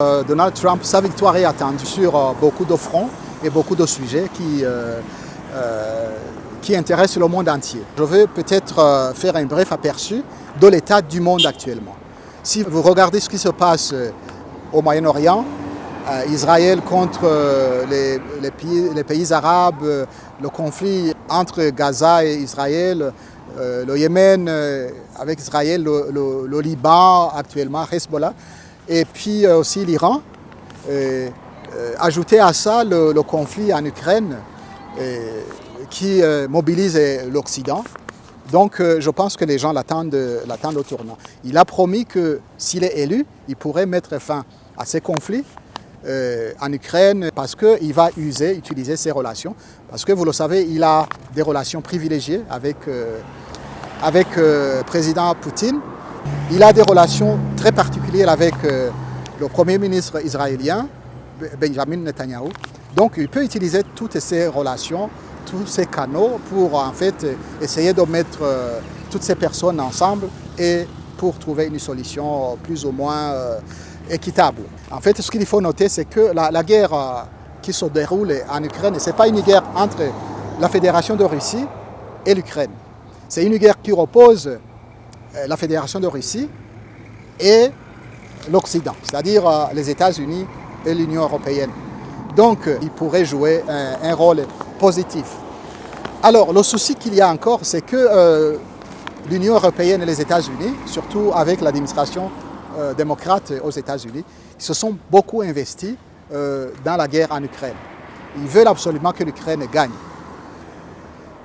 Donald Trump, sa victoire est attendue sur beaucoup de fronts et beaucoup de sujets qui intéressent le monde entier. Je vais peut-être faire un bref aperçu de l'état du monde actuellement. Si vous regardez ce qui se passe au Moyen-Orient, Israël contre les pays arabes, le conflit entre Gaza et Israël, le Yémen avec Israël, le Liban actuellement, Hezbollah, et puis aussi l'Iran. Ajouter à ça le conflit en Ukraine qui mobilise l'Occident. Donc je pense que les gens l'attendent au tournant. Il a promis que s'il est élu, il pourrait mettre fin à ces conflits en Ukraine parce qu'il va utiliser ses relations. Parce que vous le savez, il a des relations privilégiées avec le président Poutine. Il a des relations très particulières avec le Premier ministre israélien, Benjamin Netanyahu. Donc il peut utiliser toutes ces relations, tous ces canaux pour en fait essayer de mettre toutes ces personnes ensemble et pour trouver une solution plus ou moins équitable. En fait, ce qu'il faut noter, c'est que la guerre qui se déroule en Ukraine, ce n'est pas une guerre entre la Fédération de Russie et l'Ukraine. C'est une guerre qui oppose la Fédération de Russie et l'Occident, c'est-à-dire les États-Unis et l'Union européenne. Donc, il pourrait jouer un rôle positif. Alors, le souci qu'il y a encore, c'est que l'Union européenne et les États-Unis, surtout avec l'administration démocrate aux États-Unis, se sont beaucoup investis dans la guerre en Ukraine. Ils veulent absolument que l'Ukraine gagne.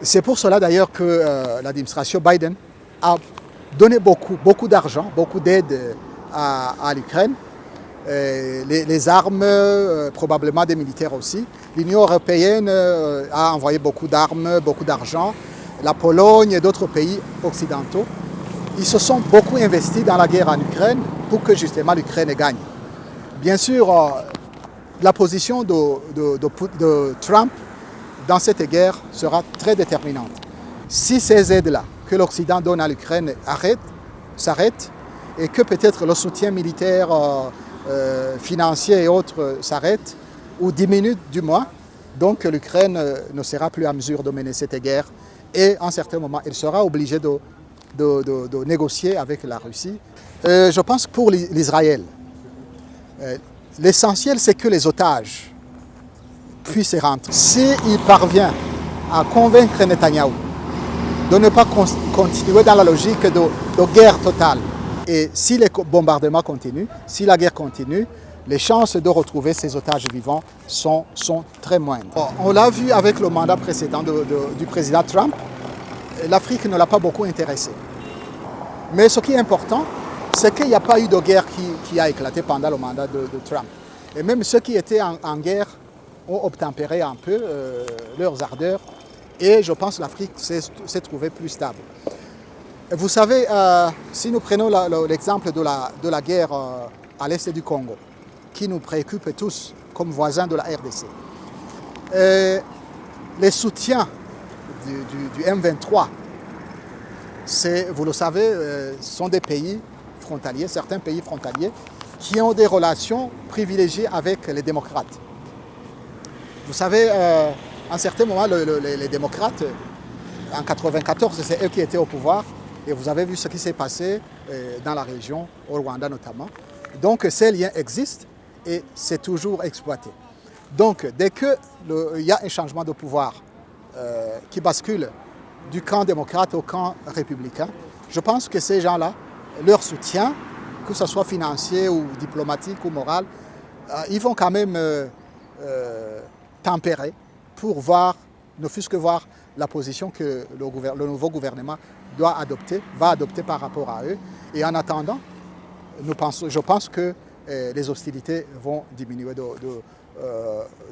C'est pour cela d'ailleurs que l'administration Biden a donné beaucoup d'argent, beaucoup d'aide à l'Ukraine. Les armes, probablement des militaires aussi. L'Union européenne a envoyé beaucoup d'armes, beaucoup d'argent. La Pologne et d'autres pays occidentaux, ils se sont beaucoup investis dans la guerre en Ukraine pour que justement l'Ukraine gagne. Bien sûr, la position de Trump dans cette guerre sera très déterminante. Si ces aides-là que l'Occident donne à l'Ukraine s'arrêtent et que peut-être le soutien militaire, financier et autres s'arrête ou diminue du moins, donc l'Ukraine ne sera plus à mesure de mener cette guerre et à un certain moment, elle sera obligée de négocier avec la Russie. Je pense que pour l'Israël, l'essentiel c'est que les otages puissent rentrer. S'il parvient à convaincre Netanyahou de ne pas continuer dans la logique de guerre totale, et si les bombardements continuent, si la guerre continue, les chances de retrouver ces otages vivants sont très moindres. On l'a vu avec le mandat précédent du président Trump, l'Afrique ne l'a pas beaucoup intéressé. Mais ce qui est important, c'est qu'il n'y a pas eu de guerre qui a éclaté pendant le mandat de Trump. Et même ceux qui étaient en guerre ont obtempéré un peu leurs ardeurs et je pense que l'Afrique s'est trouvée plus stable. Vous savez, si nous prenons l'exemple de la guerre à l'est du Congo, qui nous préoccupe tous comme voisins de la RDC, les soutiens du M23, vous le savez, sont des pays frontaliers, certains pays frontaliers, qui ont des relations privilégiées avec les démocrates. Vous savez, à un certain moment, les démocrates, en 1994, c'est eux qui étaient au pouvoir. Et vous avez vu ce qui s'est passé dans la région, au Rwanda notamment. Donc ces liens existent et c'est toujours exploité. Donc dès qu'il y a un changement de pouvoir qui bascule du camp démocrate au camp républicain, je pense que ces gens-là, leur soutien, que ce soit financier ou diplomatique ou moral, ils vont quand même tempérer pour voir, ne fût-ce que voir la position que le nouveau gouvernement va adopter par rapport à eux. Et en attendant, je pense que les hostilités vont diminuer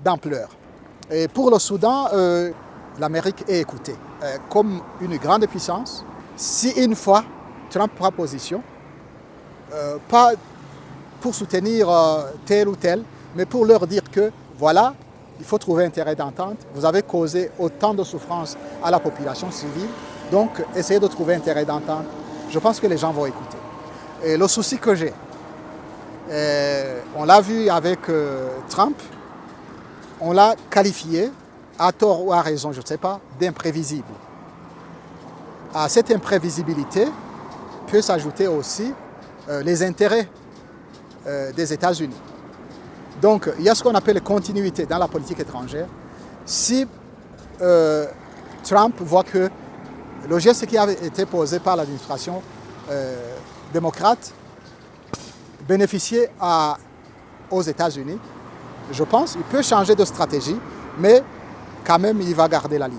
d'ampleur. Et pour le Soudan, l'Amérique est écoutée. Comme une grande puissance, si une fois Trump prend position, pas pour soutenir tel ou tel, mais pour leur dire que voilà, il faut trouver un terrain d'entente. Vous avez causé autant de souffrance à la population civile, donc essayez de trouver un terrain d'entente. Je pense que les gens vont écouter. Et le souci que j'ai, On l'a vu avec Trump, on l'a qualifié, à tort ou à raison, je ne sais pas, d'imprévisible. À cette imprévisibilité peut s'ajouter aussi les intérêts des États-Unis. Donc, il y a ce qu'on appelle continuité dans la politique étrangère. Si Trump voit que le geste qui avait été posé par l'administration démocrate bénéficiait aux États-Unis, je pense qu'il peut changer de stratégie, mais quand même, il va garder la ligne.